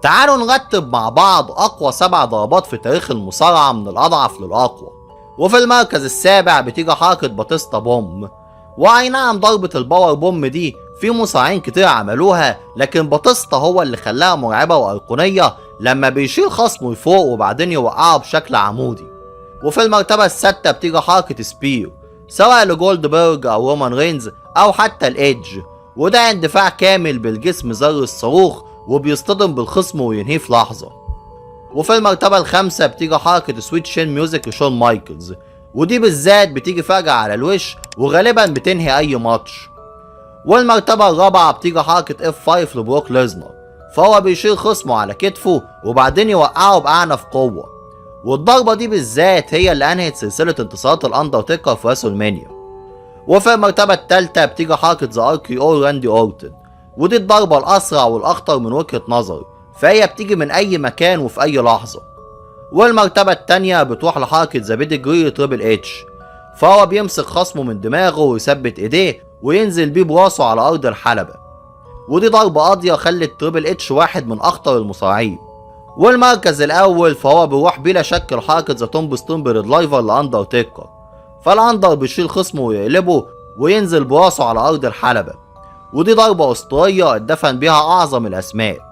تعالوا نرتب مع بعض أقوى 7 ضربات في تاريخ المصارعة من الأضعف للأقوى. وفي المركز السابع بتيجي حركة باتيستا بوم. وأي نعم ضربة الباور بوم دي في مصارعين كتير عملوها، لكن باتيستا هو اللي خلاها مرعبة وأيقونية لما بيشيل خصمه لفوق وبعدين يوقعه بشكل عمودي. وفي المرتبة السادسة بتيجي حركة سبير، سواء لجولدبرج أو رومان رينز أو حتى الإيدج، وده اندفاع كامل بالجسم زر الصاروخ وبيصطدم بالخصم وينهيه في لحظة. وفي المرتبة الخامسة بتيجي حركة سويت شين ميوزك لشون مايكلز، ودي بالذات بتيجي فجأة على الوش وغالبا بتنهي أي ماتش. والمرتبة الرابعة بتيجي حركة F5 لبروك ليزنر، فهو بيشيل خصمه على كتفه وبعدين يوقعه بأعنف قوة، والضربة دي بالذات هي اللي أنهت سلسلة انتصارات الأندرتيكر في راسلمانيا. وفي المرتبة التالتة بتيجي حركة ذا اركي او راندي اورتن، ودي الضربة الأسرع والأخطر من وجهة نظري، فهي بتيجي من أي مكان وفي أي لحظة. والمرتبة التانية بتروح لحركة ذا بيدجري تريبل اتش، فهو بيمسك خصمه من دماغه ويثبت ايديه وينزل بيه براسه على أرض الحلبة، ودي ضربة قاضية خلت تريبل اتش واحد من أخطر المصارعين. والمركز الأول فهو بيروح بلا شك لحركة ذا تومب ستون بريدلايفر لأندرتيكر، فالأندر بيشيل خصمه ويقلبه وينزل براسه على أرض الحلبة، ودي ضربة أسطورية اتدفن بيها أعظم الأسماء.